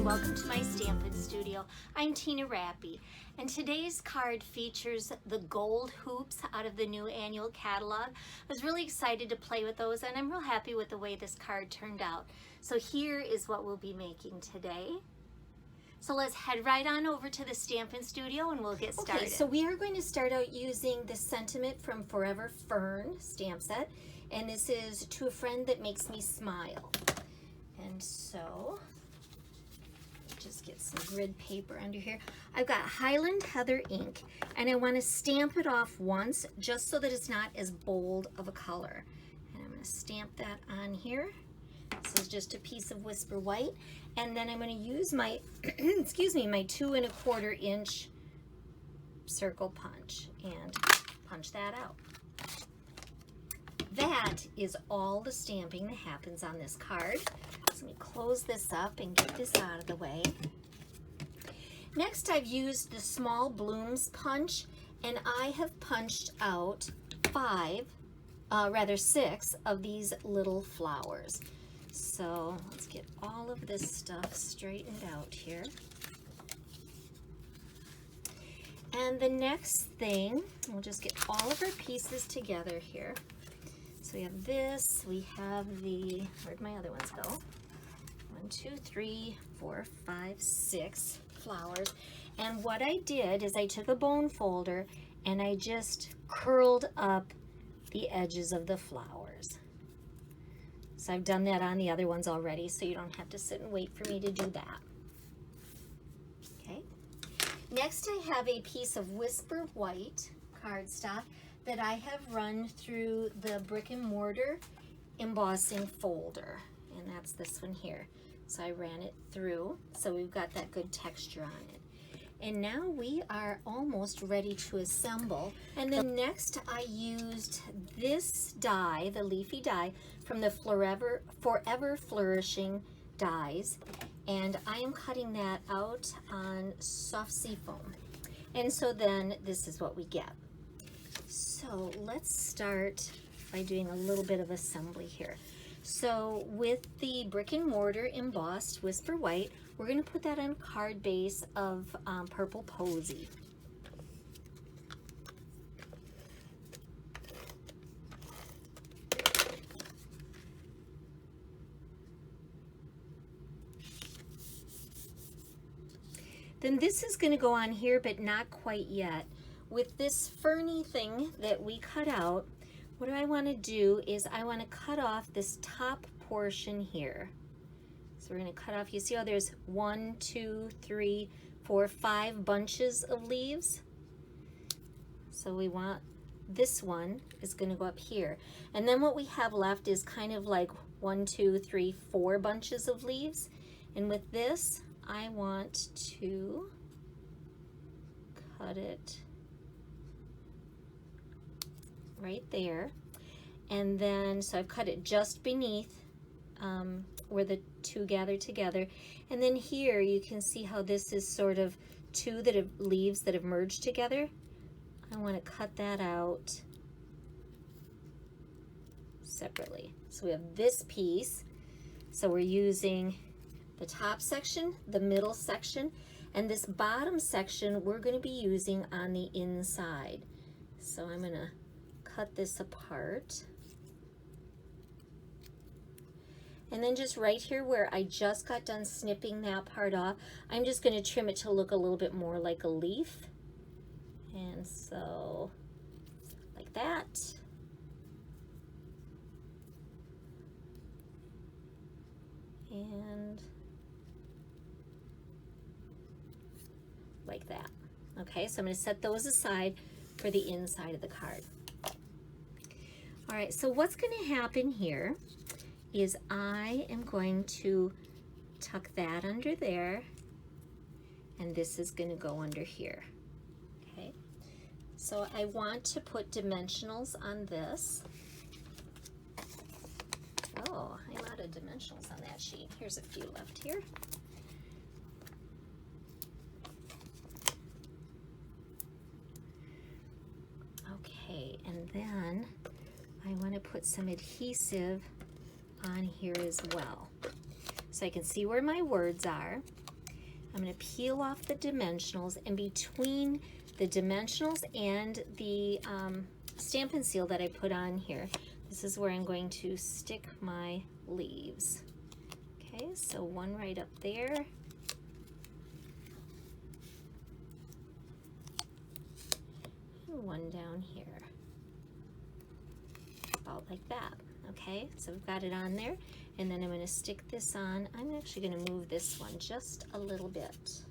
welcome to my Stampin' Studio. I'm Tina Rappy, and today's card features the gold hoops out of the new annual catalog. I was really excited to play with those, and I'm real happy with the way this card turned out. So here is what we'll be making today. So let's head right on over to the Stampin' Studio and we'll get started. Okay, so we are going to start out using the Sentiment from Forever Fern stamp set, and this is To a Friend That Makes Me Smile. And so just get some grid paper under here. I've got Highland Heather ink, and I want to stamp it off once just so that it's not as bold of a color. And I'm going to stamp that on here. This is just a piece of Whisper White, and then I'm going to use my excuse me, my 2 1/4 inch circle punch and punch that out. That is all the stamping that happens on this card. So let me close this up and get this out of the way. Next, I've used the small blooms punch, and I have punched out 6 of these little flowers. So let's get all of this stuff straightened out here. And the next thing, we'll just get all of our pieces together here. So we have this, we have the, where'd my other ones go? 1, 2, 3, 4, 5, 6 flowers. And what I did is I took a bone folder and I just curled up the edges of the flowers. So I've done that on the other ones already, so you don't have to sit and wait for me to do that. Okay. Next, I have a piece of Whisper White cardstock that I have run through the brick and mortar embossing folder, and that's this one here. So I ran it through, so we've got that good texture on it. And now we are almost ready to assemble. And then next I used this die, the leafy die, from the Forever Flourishing dies. And I am cutting that out on soft sea foam. And so then this is what we get. So let's start by doing a little bit of assembly here. So with the brick and mortar embossed Whisper White, we're going to put that on a card base of Purple Posy. Then this is going to go on here, but not quite yet. With this ferny thing that we cut out, what I want to do is I want to cut off this top portion here. So we're going to cut off, you see how there's 1, 2, 3, 4, 5 bunches of leaves? So we want, this one is going to go up here. And then what we have left is kind of like 1, 2, 3, 4 bunches of leaves. And with this, I want to cut it right there. And then, so I've cut it just beneath where the two gather together. And then here you can see how this is sort of two that have leaves that have merged together. I want to cut that out separately. So we have this piece. So we're using the top section, the middle section, and this bottom section we're going to be using on the inside. So I'm going to cut this apart. And then just right here where I just got done snipping that part off, I'm just going to trim it to look a little bit more like a leaf. And so, like that. And like that. Okay, so I'm going to set those aside for the inside of the card. All right, so what's going to happen here is I am going to tuck that under there, and this is going to go under here. Okay, so I want to put dimensionals on this. Oh, I'm out of dimensionals on that sheet. Here's a few left here. Okay, and then I want to put some adhesive on here as well. So I can see where my words are. I'm going to peel off the dimensionals, and between the dimensionals and the Stampin' Seal that I put on here, this is where I'm going to stick my leaves. Okay, so one right up there. And one down here. About like that. Okay, so we've got it on there. And then I'm going to stick this on. I'm actually going to move this one just a little bit.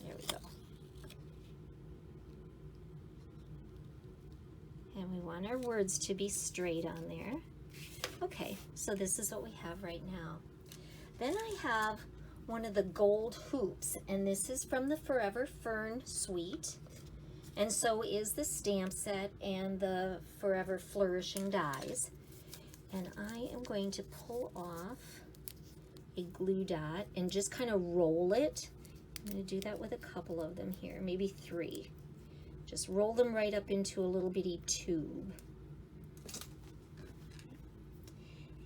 There we go. And we want our words to be straight on there. Okay, so this is what we have right now. Then I have one of the gold hoops, and this is from the Forever Fern Suite. And so is the stamp set and the Forever Flourishing dies. And I am going to pull off a glue dot and just kind of roll it. I'm going to do that with a couple of them here, maybe 3. Just roll them right up into a little bitty tube.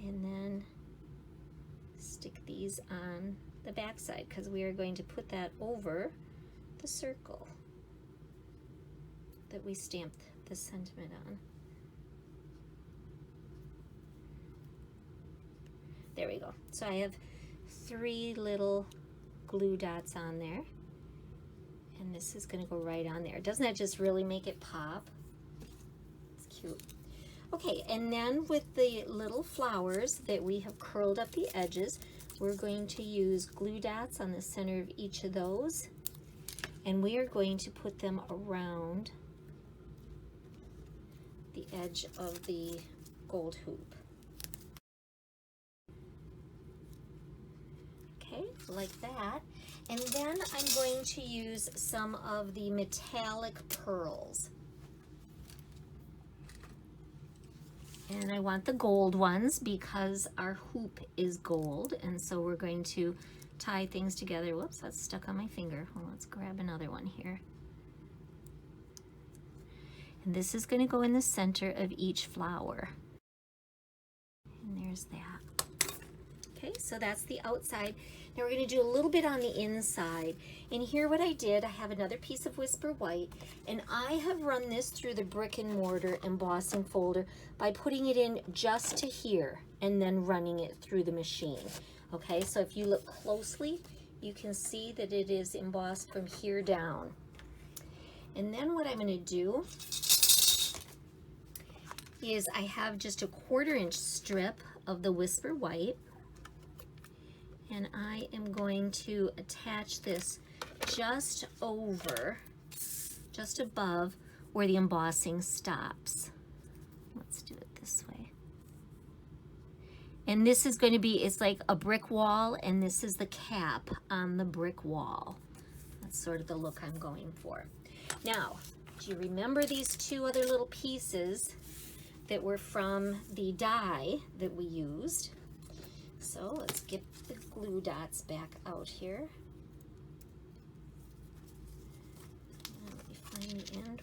And then stick these on the back side, because we are going to put that over the circle that we stamped the sentiment on. There we go. So I have 3 little glue dots on there, and this is going to go right on there. Doesn't that just really make it pop? It's cute. Okay, and then with the little flowers that we have curled up the edges, we're going to use glue dots on the center of each of those, and we are going to put them around the edge of the gold hoop. Okay, like that. And then I'm going to use some of the metallic pearls. And I want the gold ones because our hoop is gold, and so we're going to tie things together. Whoops, that's stuck on my finger. Well, let's grab another one here. And this is going to go in the center of each flower. And there's that. Okay, so that's the outside. Now we're going to do a little bit on the inside. And here what I did, I have another piece of Whisper White, and I have run this through the brick and mortar embossing folder by putting it in just to here and then running it through the machine. Okay, so if you look closely, you can see that it is embossed from here down. And then what I'm going to do is I have just a 1/4 inch strip of the Whisper White, and I am going to attach this just over, just above where the embossing stops. Let's do it this way. And this is going to be, it's like a brick wall, and this is the cap on the brick wall. That's sort of the look I'm going for. Now, do you remember these 2 other little pieces that were from the die that we used? So let's get the glue dots back out here. And let me find the end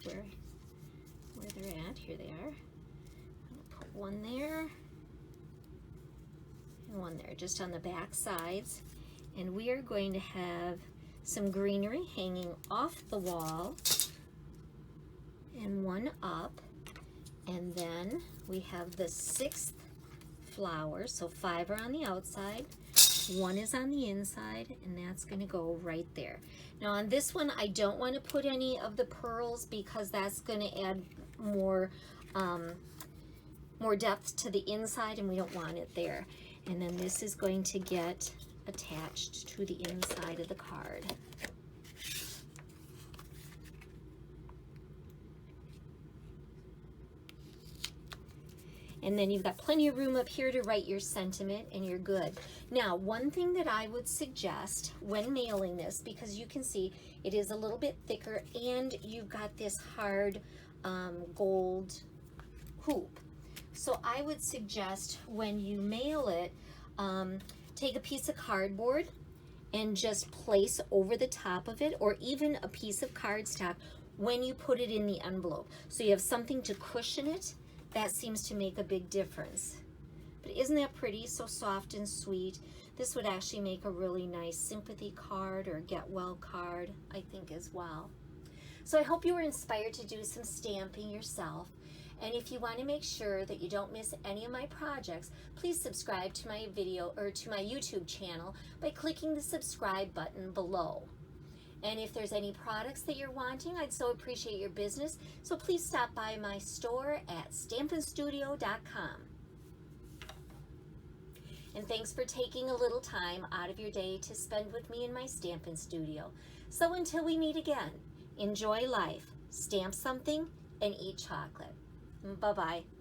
where they're at. Here they are. I'm gonna put one there and one there, just on the back sides. And we are going to have some greenery hanging off the wall and one up. And then we have the 6th flower, so 5 are on the outside, 1 is on the inside, and that's going to go right there. Now on this one, I don't want to put any of the pearls because that's going to add more depth to the inside, and we don't want it there. And then this is going to get attached to the inside of the card. And then you've got plenty of room up here to write your sentiment, and you're good. Now, one thing that I would suggest when mailing this, because you can see it is a little bit thicker and you've got this hard gold hoop. So I would suggest when you mail it, take a piece of cardboard and just place over the top of it, or even a piece of cardstock when you put it in the envelope. So you have something to cushion it. That seems to make a big difference. But isn't that pretty? So soft and sweet. This would actually make a really nice sympathy card or get well card, I think, as well. So I hope you were inspired to do some stamping yourself. And if you want to make sure that you don't miss any of my projects, please subscribe to my video or to my YouTube channel by clicking the subscribe button below. And if there's any products that you're wanting, I'd so appreciate your business. So please stop by my store at stampinstudio.com. And thanks for taking a little time out of your day to spend with me in my Stampin' Studio. So until we meet again, enjoy life, stamp something, and eat chocolate. Bye-bye.